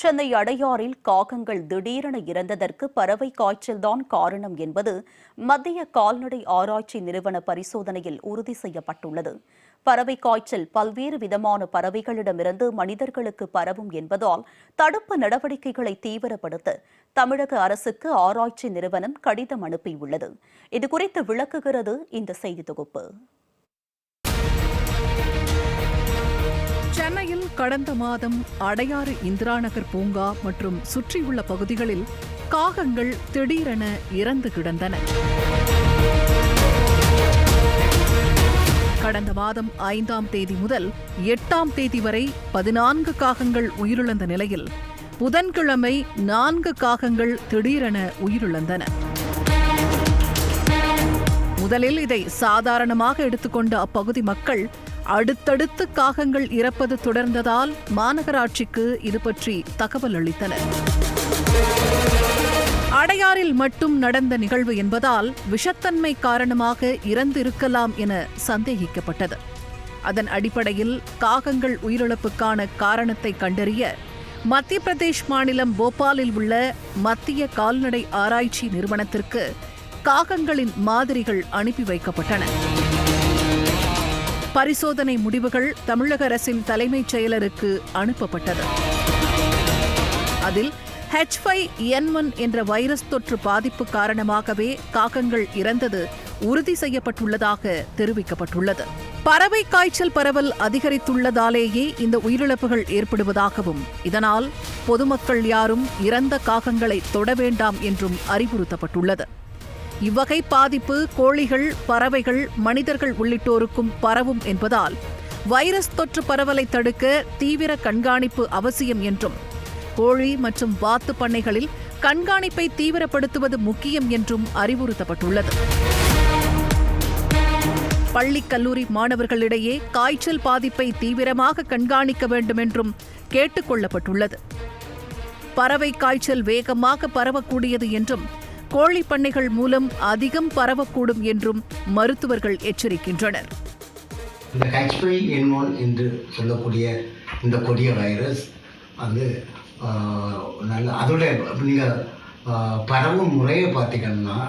சென்னை அடையாறில் காகங்கள் திடீரென இறந்ததற்கு பறவை காய்ச்சல்தான் காரணம் என்பது மத்திய கால்நடை ஆராய்ச்சி நிறுவன பரிசோதனையில் உறுதி செய்யப்பட்டுள்ளது. பறவை காய்ச்சல் பல்வேறு விதமான பறவைகளிடமிருந்து மனிதர்களுக்கு பரவும் என்பதால் தடுப்பு நடவடிக்கைகளை தீவிரப்படுத்த தமிழக அரசுக்கு ஆராய்ச்சி நிறுவனம் கடிதம் அனுப்பியுள்ளது. இதுகுறித்து விளக்குகிறது இந்த செய்தி தொகுப்பு. சென்னையில் கடந்த மாதம் அடையாறு இந்திராநகர் பூங்கா மற்றும் சுற்றியுள்ள பகுதிகளில் காகங்கள் திடீரென இறந்து கிடந்தன. கடந்த மாதம் 5ஆம் தேதி முதல் 8ஆம் தேதி வரை 14 காகங்கள் உயிரிழந்த நிலையில் புதன்கிழமை 4 காகங்கள் திடீரென உயிரிழந்தன. முதலில் இதை சாதாரணமாக எடுத்துக்கொண்ட அப்பகுதி மக்கள் அடுத்தடுத்து காகங்கள் இறப்பது தொடர்ந்ததால் மாநகராட்சிக்கு இது பற்றி தகவல் அளித்தனர். அடையாறில் மட்டும் நடந்த நிகழ்வு என்பதால் விஷத்தன்மை காரணமாக இறந்திருக்கலாம் என சந்தேகிக்கப்பட்டது. அதன் அடிப்படையில் காகங்கள் உயிரிழப்புக்கான காரணத்தை கண்டறிய மத்திய பிரதேஷ் மாநிலம் போபாலில் உள்ள மத்திய கால்நடை ஆராய்ச்சி நிறுவனத்திற்கு காகங்களின் மாதிரிகள் அனுப்பி வைக்கப்பட்டன. பரிசோதனை முடிவுகள் தமிழக அரசின் தலைமைச் செயலருக்கு அனுப்பப்பட்டது. அதில் H5N1 என்ற வைரஸ் தொற்று பாதிப்பு காரணமாகவே காகங்கள் இறந்தது உறுதி செய்யப்பட்டுள்ளதாக தெரிவிக்கப்பட்டுள்ளது. பறவை காய்ச்சல் பரவல் அதிகரித்துள்ளதாலேயே இந்த உயிரிழப்புகள் ஏற்படுவதாகவும் இதனால் பொதுமக்கள் யாரும் இறந்த காகங்களை தொட வேண்டாம் என்றும் அறிவுறுத்தப்பட்டுள்ளது. இவ்வகை பாதிப்பு கோழிகள், பறவைகள், மனிதர்கள் உள்ளிட்டோருக்கும் பரவும் என்பதால் வைரஸ் தொற்று பரவலை தடுக்க தீவிர கண்காணிப்பு அவசியம் என்றும் கோழி மற்றும் வாத்து பண்ணைகளில் கண்காணிப்பை தீவிரப்படுத்துவது முக்கியம் என்றும் அறிவுறுத்தப்பட்டுள்ளது. பள்ளி, கல்லூரி மாணவர்களிடையே காய்ச்சல் பாதிப்பை தீவிரமாக கண்காணிக்க வேண்டும் என்றும் கேட்டுக் கொள்ளப்பட்டுள்ளது. பறவை காய்ச்சல் வேகமாக பரவக்கூடியது என்றும் கோழி பண்ணைகள் மூலம் அதிகம் பரவக்கூடும் என்றும் மருத்துவர்கள் எச்சரிக்கின்றனர். இந்த H5N1 என்று சொல்லக்கூடிய இந்த கொடிய வைரஸ் வந்து நல்ல அதோட நீங்கள் பரவும் முறையை பார்த்தீங்கன்னா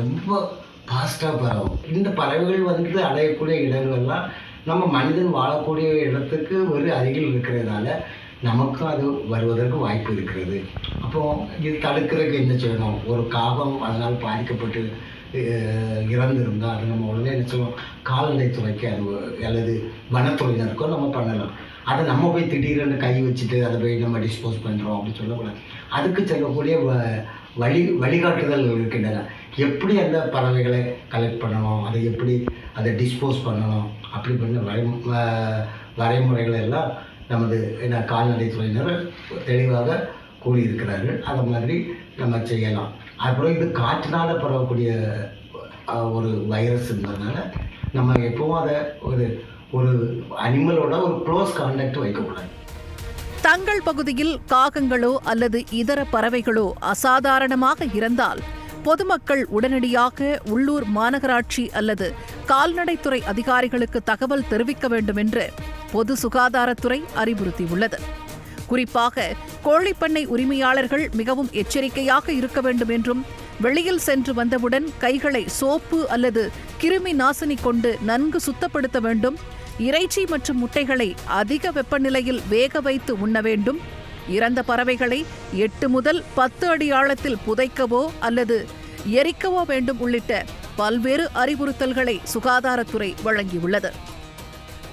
ரொம்ப ஃபாஸ்ட்டாக பரவும். இந்த பறவைகள் வந்து அடையக்கூடிய இடங்கள்லாம் நம்ம மனிதன் வாழக்கூடிய இடத்துக்கு ஒரு அருகில் இருக்கிறதுனால நமக்கும் அது வருவதற்கு வாய்ப்பு இருக்கிறது. அப்போது இது தடுக்கிறதுக்கு என்ன செய்யணும்? ஒரு காகம் அதனால் பாதிக்கப்பட்டு இறந்துருந்தால் அது நம்ம உடனே என்ன செய்வோம்? கால்நடைத்துறைக்கு அது அல்லது வனத்துறையினருக்கோ நம்ம பண்ணலாம். அதை நம்ம போய் திடீரென்று கை வச்சுட்டு அதை போய் நம்ம டிஸ்போஸ் பண்ணுறோம் அப்படின்னு சொல்லக்கூடாது. அதுக்கு செல்லக்கூடிய வழிகாட்டுதல் இருக்கின்றன. எப்படி அந்த பறவைகளை கலெக்ட் பண்ணணும், அதை எப்படி அதை டிஸ்போஸ் பண்ணணும், அப்படி பண்ண வரைமுறைகள் எல்லாம் நமது கால்நடைத்துறையினர் தெளிவாக கூறியிருக்கிறார்கள். அதை மாதிரி நம்ம செய்யலாம். அப்புறம் இது காற்றினால் பரவக்கூடிய ஒரு வைரஸ்ன்றதுனால நம்ம எப்பவும் அதை ஒரு அனிமலோட ஒரு க்ளோஸ் கான்டாக்ட் வைக்கக்கூடாது. தங்கள் பகுதியில் காகங்களோ அல்லது இதர பறவைகளோ அசாதாரணமாக இறந்தால் பொதுமக்கள் உடனடியாக உள்ளூர் மாநகராட்சி அல்லது கால்நடைத்துறை அதிகாரிகளுக்கு தகவல் தெரிவிக்க வேண்டும் என்று பொது சுகாதாரத்துறை அறிவுறுத்தியுள்ளது. குறிப்பாக கோழிப்பண்ணை உரிமையாளர்கள் மிகவும் எச்சரிக்கையாக இருக்க வேண்டும் என்றும் வெளியில் சென்று வந்தவுடன் கைகளை சோப்பு அல்லது கிருமி நாசினி கொண்டு நன்கு சுத்தப்படுத்த வேண்டும். இறைச்சி மற்றும் முட்டைகளை அதிக வெப்பநிலையில் வேக வைத்து உண்ண வேண்டும். இறந்த பறவைகளை 8 முதல் 10 அடி ஆழத்தில் புதைக்கவோ அல்லது எரிக்கவோ வேண்டும் உள்ளிட்ட பல்வேறு அறிவுறுத்தல்களை சுகாதாரத்துறை வழங்கியுள்ளது.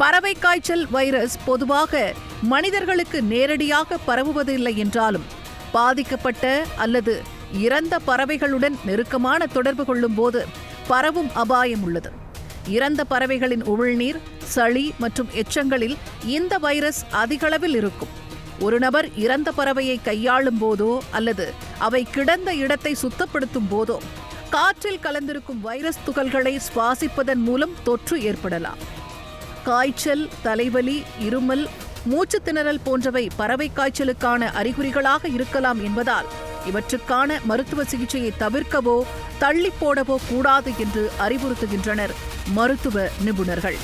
பறவை காய்ச்சல் வைரஸ் பொதுவாக மனிதர்களுக்கு நேரடியாக பரவுவதில்லை என்றாலும் பாதிக்கப்பட்ட அல்லது இறந்த பறவைகளுடன் நெருக்கமான தொடர்பு கொள்ளும் போது பரவும் அபாயம் உள்ளது. இறந்த பறவைகளின் உமிழ்நீர், சளி மற்றும் எச்சங்களில் இந்த வைரஸ் அதிகளவில் இருக்கும். ஒரு நபர் இறந்த பறவையை கையாளும் போதோ அல்லது அவை கிடந்த இடத்தை சுத்தப்படுத்தும் போதோ காற்றில் கலந்திருக்கும் வைரஸ் துகள்களை சுவாசிப்பதன் மூலம் தொற்று ஏற்படலாம். காய்ச்சல், தலைவலி, இருமல், மூச்சுத் திணறல் போன்றவை பறவை காய்ச்சலுக்கான அறிகுறிகளாக இருக்கலாம் என்பதால் இவற்றுக்கான மருத்துவ சிகிச்சையை தவிர்க்கவோ தள்ளி போடவோ கூடாது என்று அறிவுறுத்துகின்றனர் மருத்துவ நிபுணர்கள்.